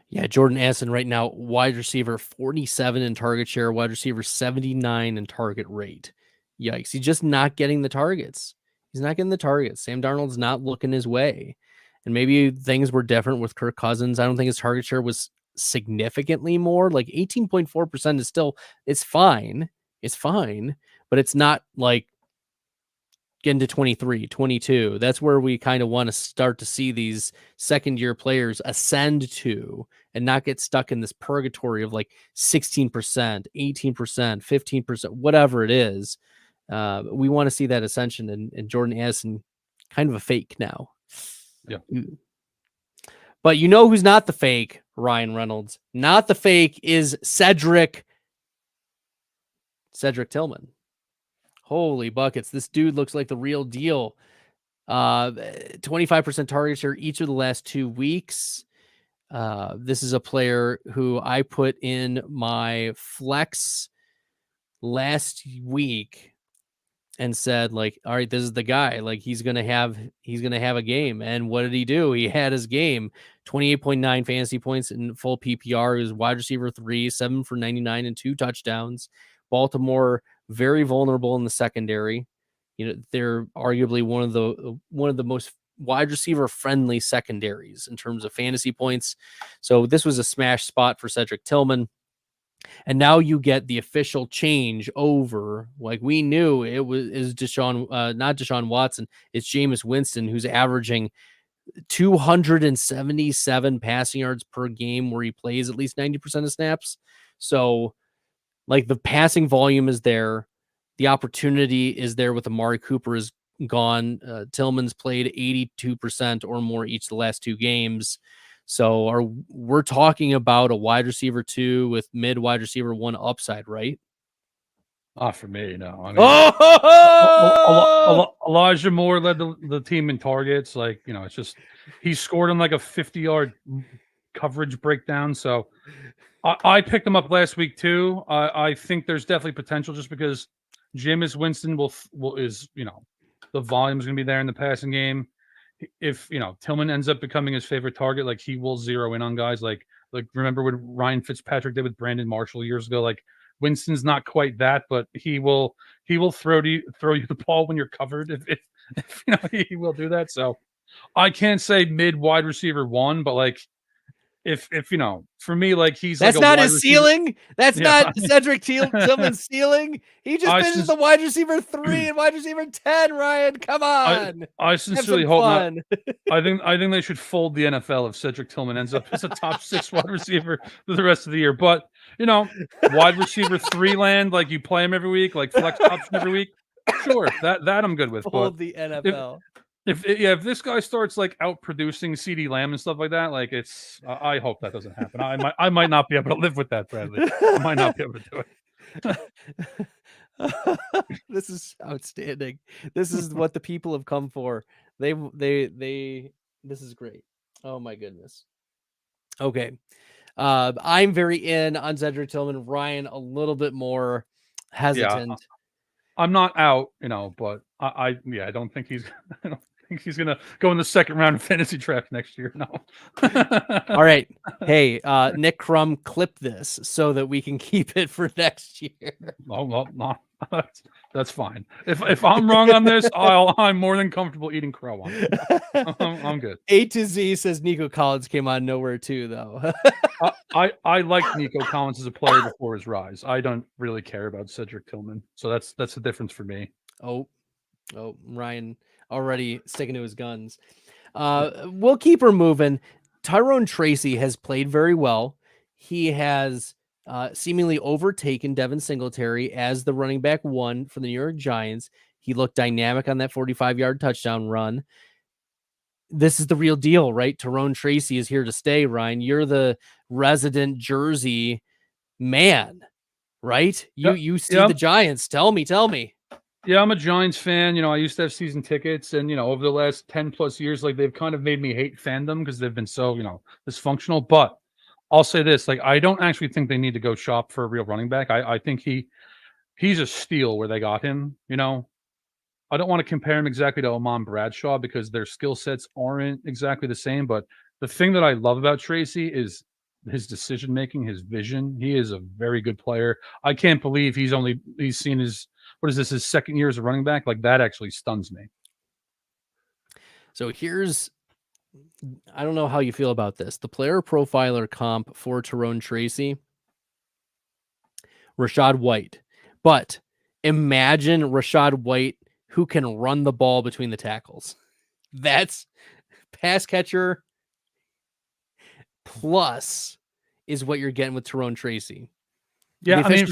Yeah, Jordan Addison right now, wide receiver 47 in target share, wide receiver 79 in target rate. Yikes. He's just not getting the targets. He's not getting the targets. Sam Darnold's not looking his way. And maybe things were different with Kirk Cousins. I don't think his target share was significantly more. Like 18.4% is still, it's fine. It's fine, but it's not like getting to 23, 22. That's where we kind of want to start to see these second-year players ascend to and not get stuck in this purgatory of like 16%, 18%, 15%, whatever it is. We want to see that ascension, and Jordan Addison kind of a fake now.
Yeah.
But who's not the fake? Ryan Reynolds. Not the fake is Cedric Tillman. Holy buckets. This dude looks like the real deal. 25% target share each of the last 2 weeks. This is a player who I put in my flex last week and said, like, all right, this is the guy. Like, he's gonna have a game. And what did he do? He had his game. 28.9 fantasy points in full PPR. He was wide receiver 3, 7 for 99 and 2 touchdowns. Baltimore very vulnerable in the secondary. They're arguably one of the most wide receiver friendly secondaries in terms of fantasy points. So this was a smash spot for Cedric Tillman. And now you get the official change over. Like we knew it is not Deshaun Watson. It's Jameis Winston, who's averaging 277 passing yards per game where he plays at least 90% of snaps. So like the passing volume is there. The opportunity is there with Amari Cooper is gone. Tillman's played 82% or more each of the last 2 games. So we're talking about a wide receiver 2 with mid wide receiver 1 upside, right?
For me, no. I mean, Elijah Moore led the team in targets. Like, it's just he scored on like a 50-yard coverage breakdown. So I picked him up last week too. I think there's definitely potential just because Jameis Winston is the volume is going to be there in the passing game. If Tillman ends up becoming his favorite target, like he will zero in on guys like remember what Ryan Fitzpatrick did with Brandon Marshall years ago. Like Winston's not quite that, but he will throw you the ball when you're covered. If he will do that. So I can't say mid wide receiver 1, but like. If for me, like
that's
like
not his ceiling. That's not Cedric Tillman's ceiling. He just finished the wide receiver 3 and wide receiver 10. Ryan, come on.
I sincerely hope not. I think they should fold the NFL if Cedric Tillman ends up as a top 6 wide receiver for the rest of the year. But wide receiver 3 land, like you play him every week, like flex option every week. Sure, that I'm good with.
Fold the NFL.
If this guy starts like out producing CeeDee Lamb and stuff like that, like I hope that doesn't happen. I might not be able to live with that, Bradley. I might not be able to do
it. This is outstanding. This is what the people have come for. They this is great. Oh my goodness. Okay. I'm very in on Cedric Tillman. Ryan a little bit more hesitant.
Yeah, I'm not out, but I don't think he's I think he's gonna go in the second round of fantasy draft next year. No.
All right. Hey, Nick Crum, clip this so that we can keep it for next year.
No, that's fine. If I'm wrong on this, I'm more than comfortable eating crow on it. I'm good.
A to Z says Nico Collins came on nowhere too, though.
I liked Nico Collins as a player before his rise. I don't really care about Cedric Tillman, so that's the difference for me.
Oh, Ryan already sticking to his guns. We'll keep her moving. Tyrone Tracy has played very well. He has seemingly overtaken Devin Singletary as the running back one for the New York Giants. He looked dynamic on that 45-yard touchdown run. This is the real deal, right? Tyrone Tracy is here to stay, Ryan. You're the resident Jersey man, right? You see the Giants. Tell me.
Yeah, I'm a Giants fan. I used to have season tickets, and over the last 10 plus years, like they've kind of made me hate fandom because they've been so dysfunctional. But I'll say this: like I don't actually think they need to go shop for a real running back. I think he's a steal where they got him. I don't want to compare him exactly to Amon Bradshaw because their skill sets aren't exactly the same. But the thing that I love about Tracy is his decision making, his vision. He is a very good player. I can't believe he's seen his his second year as a running back. Like that actually stuns me.
So I don't know how you feel about this. The player profiler comp for Tyrone Tracy, Rachaad White. But imagine Rachaad White who can run the ball between the tackles. That's pass catcher plus is what you're getting with Tyrone Tracy.
Yeah,
I mean,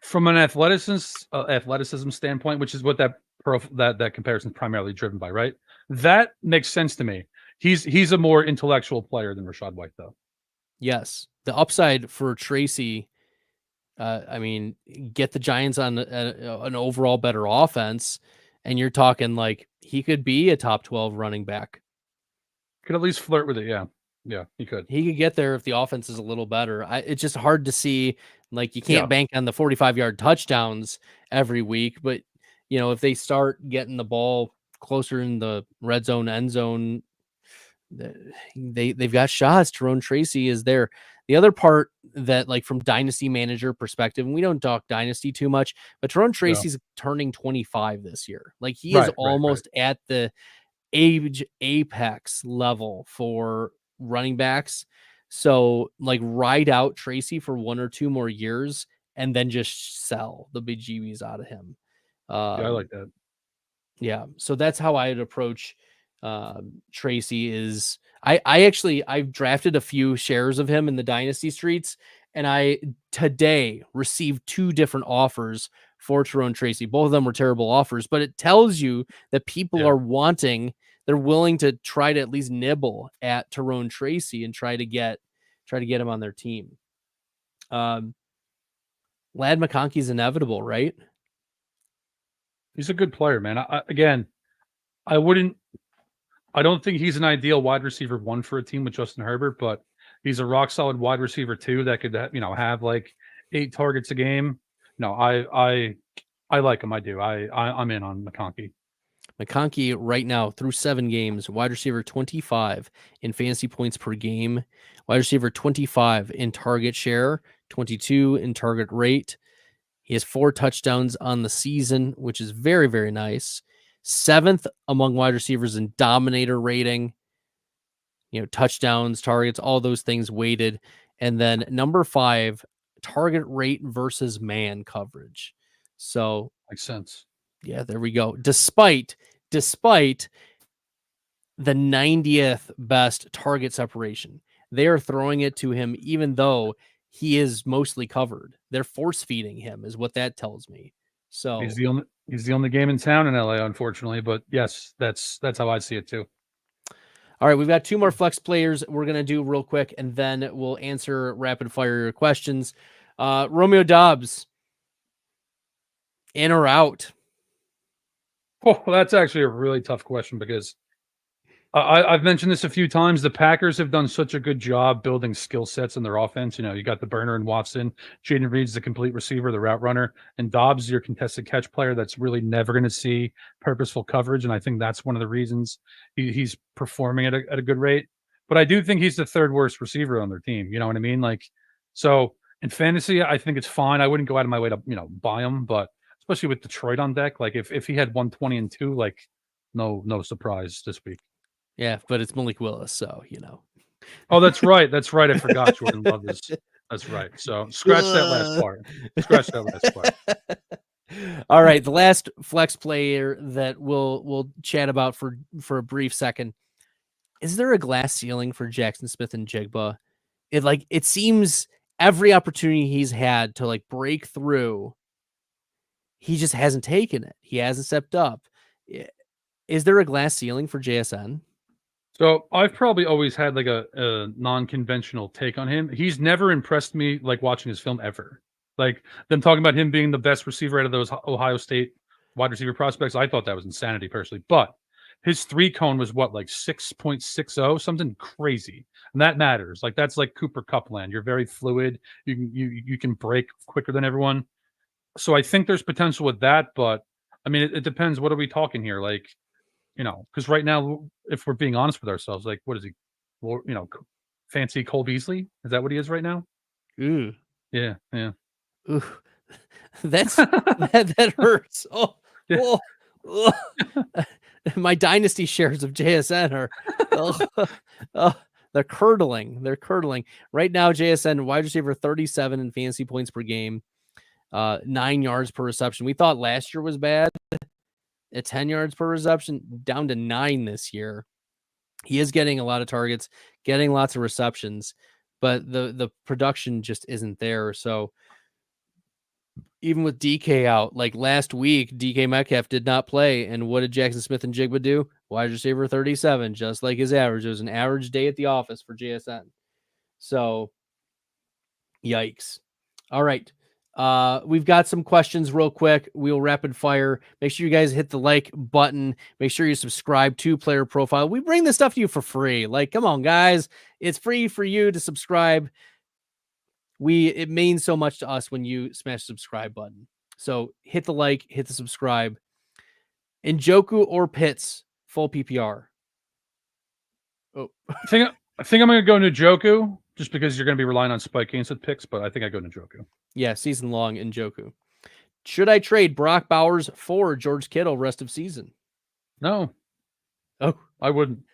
from
an athleticism standpoint, which is what that comparison is primarily driven by, right? That makes sense to me. He's a more intellectual player than Rachaad White, though.
Yes, the upside for Tracy. I mean, get the Giants on an overall better offense, and you're talking like he could be a top 12 running back.
Could at least flirt with it, yeah. Yeah, he could.
He could get there if the offense is a little better. It's just hard to see. Like you can't bank on the 45-yard touchdowns every week, but if they start getting the ball closer in the red zone, end zone, they've got shots. Tyrone Tracy is there. The other part that, like from Dynasty manager perspective, and we don't talk Dynasty too much, but Tyrone Tracy's turning 25 this year. Like he is almost at the age apex level for running backs. So like ride out Tracy for 1 or 2 more years and then just sell the bejeebies out of him.
I like that.
Yeah. So that's how I'd approach Tracy. Is I've drafted a few shares of him in the Dynasty streets, and I today received 2 different offers for Tyrone Tracy. Both of them were terrible offers, but it tells you that people are they're willing to try to at least nibble at Tyrone Tracy and try to get him on their team. Lad McConkey's inevitable, right?
He's a good player, man. I don't think he's an ideal wide receiver 1 for a team with Justin Herbert, but he's a rock solid wide receiver 2 that could, have like 8 targets a game. No, I like him. I do. I'm in on McConkey.
McConkey right now through 7 games, wide receiver 25 in fantasy points per game, wide receiver 25 in target share, 22 in target rate. He has 4 touchdowns on the season, which is very, very nice. 7th among wide receivers in dominator rating, touchdowns, targets, all those things weighted. And then number 5, target rate versus man coverage. So
makes sense.
Yeah, there we go. Despite the 90th best target separation, they are throwing it to him, even though he is mostly covered. They're force feeding him, is what that tells me. So
he's the only game in town in LA, unfortunately. But yes, that's how I see it too.
All right, we've got 2 more flex players we're gonna do real quick, and then we'll answer rapid fire questions. Romeo Doubs, in or out?
Oh, that's actually a really tough question because I've mentioned this a few times. The Packers have done such a good job building skill sets in their offense. You got the burner and Watson. Jaden Reed's the complete receiver, the route runner, and Dobbs, your contested catch player that's really never going to see purposeful coverage. And I think that's one of the reasons he's performing at a good rate. but I do think he's the third worst receiver on their team. You know what I mean? Like, so in fantasy, I think it's fine. I wouldn't go out of my way to buy him, but especially with Detroit on deck, like if he had 120 and 2, like no surprise this week.
Yeah, but it's Malik Willis, so
Oh, that's right. That's right. I forgot Jordan Love is. That's right. So scratch that last part. Scratch that last part.
All right, the last flex player that we'll chat about for a brief second. Is there a glass ceiling for Jackson Smith-Njigba? It seems every opportunity he's had to like break through, he just hasn't taken it. He hasn't stepped up. Is there a glass ceiling for JSN?
So I've probably always had like a non-conventional take on him. He's never impressed me like watching his film ever. Like them talking about him being the best receiver out of those Ohio State wide receiver prospects. I thought that was insanity personally, but his 3-cone was what, like 6.60, something crazy. And that matters. Like that's like Cooper Kupp land. You're very fluid. You can break quicker than everyone. So I think there's potential with that, but I mean, it depends. What are we talking here? Like, because right now, if we're being honest with ourselves, like, what is he? Well, fancy Cole Beasley? Is that what he is right now?
Ooh.
Yeah.
Ooh. That hurts. Oh,
Yeah.
oh. My dynasty shares of JSN are they're curdling. They're curdling. Right now, JSN wide receiver 37 in fantasy points per game, 9 yards per reception. We thought last year was bad at 10 yards per reception, down to 9 this year. He is getting a lot of targets, getting lots of receptions, but the production just isn't there. So even with DK out, like last week, DK Metcalf did not play. And what did Jackson Smith-Njigba do? Wide receiver 37, just like his average. It was an average day at the office for JSN. So, yikes. All right. We've got some questions real quick. We'll rapid fire. Make sure you guys hit the like button. Make sure you subscribe to Player Profile. We bring this stuff to you for free. Like, come on, guys. It's free for you to subscribe. It means so much to us when you smash the subscribe button. So hit the like, hit the subscribe. Njoku or Pitts, full PPR. Oh,
I think I'm going to go Njoku just because you're going to be relying on Spike Gaines with picks, but I think I go Njoku.
Yeah, season long Njoku. Should I trade Brock Bowers for George Kittle rest of season?
No.
Oh,
I wouldn't.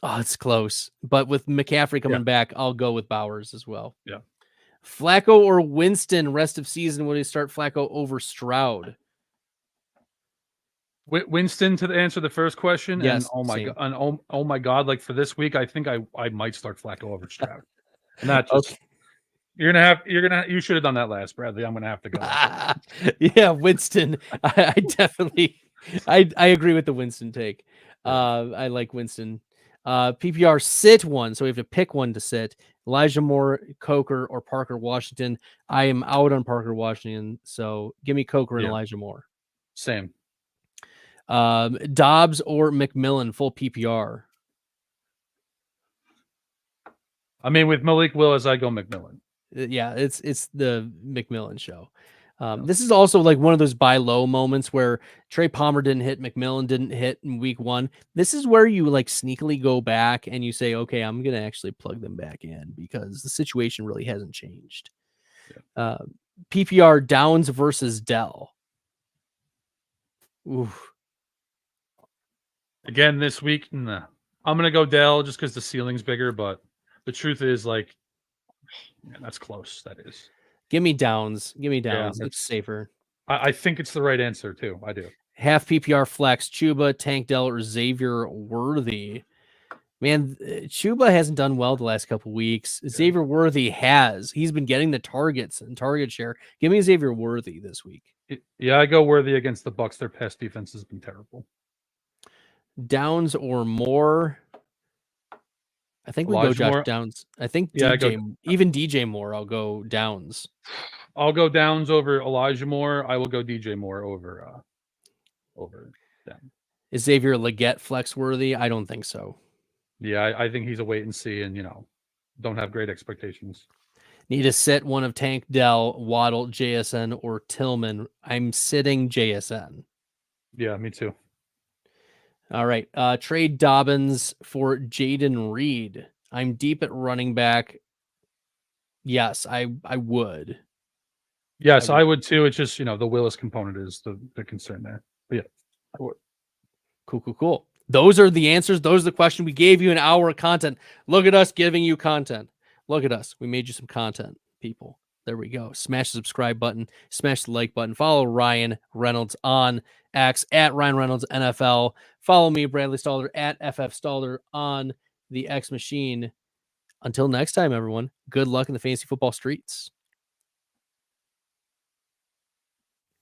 Oh, it's close. But with McCaffrey coming back, I'll go with Bowers as well.
Yeah.
Flacco or Winston rest of season? Would he start Flacco over Stroud?
Winston to answer the first question.
Yes.
And oh my God. Like for this week, I think I might start Flacco over Stroud. And that just you should have done that last, Bradley. I'm gonna have to go.
Yeah, Winston. I definitely I agree with the Winston take. I like Winston. PPR sit one, so we have to pick one to sit. Elijah Moore, Coker, or Parker Washington. I am out on Parker Washington, so give me Coker and Elijah Moore.
Same.
Dobbs or McMillan, full PPR.
I mean, with Malik Willis, I go McMillan.
Yeah, it's the McMillan show. This is also like one of those buy low moments where Trey Palmer didn't hit, McMillan didn't hit in week 1. This is where you like sneakily go back and you say, okay, I'm going to actually plug them back in because the situation really hasn't changed. Yeah. PPR Downs versus Dell. Oof.
Again, this week, nah. I'm going to go Dell just because the ceiling's bigger, but the truth is like, man, that's close. That is.
Give me Downs.
Yeah,
it's safer.
I think it's the right answer too. I do.
Half PPR flex, Chuba, Tank Dell, or Xavier Worthy. Man, Chuba hasn't done well the last couple weeks. Yeah. Xavier Worthy has. He's been getting the targets and target share. Give me Xavier Worthy this week.
Yeah, I go Worthy against the Bucks. Their pass defense has been terrible.
Downs or Moore? I think we go Josh Downs. I think DJ Moore, I'll go Downs.
I'll go Downs over Elijah Moore. I will go DJ Moore over them.
Is Xavier Legette flex worthy? I don't think so.
Yeah, I think he's a wait and see, and don't have great expectations.
Need to sit one of Tank Dell, Waddle, JSN, or Tillman. I'm sitting JSN.
Yeah, me too.
All right. Trade Dobbins for Jaden Reed. I'm deep at running back. Yes, I would.
Yes, I would too. It's just, the Willis component is the concern there. But yeah, I would.
Cool. Those are the answers. Those are the questions. We gave you an hour of content. Look at us giving you content. Look at us. We made you some content, people. There we go. Smash the subscribe button. Smash the like button. Follow Ryan Reynolds on X at Ryan Reynolds NFL. Follow me, Bradley Stalder, at FF Stalder on the X Machine. Until next time, everyone, good luck in the fantasy football streets.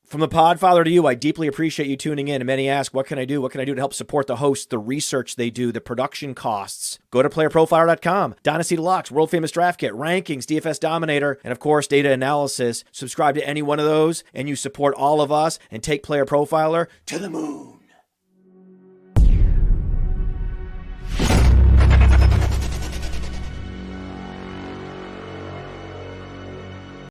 From the Podfather to you, I deeply appreciate you tuning in. And many ask, what can I do? What can I do to help support the hosts, the research they do, the production costs? Go to PlayerProfiler.com, Dynasty Deluxe, World Famous Draft Kit, Rankings, DFS Dominator, and of course, Data Analysis. Subscribe to any one of those, and you support all of us and take Player Profiler to the moon.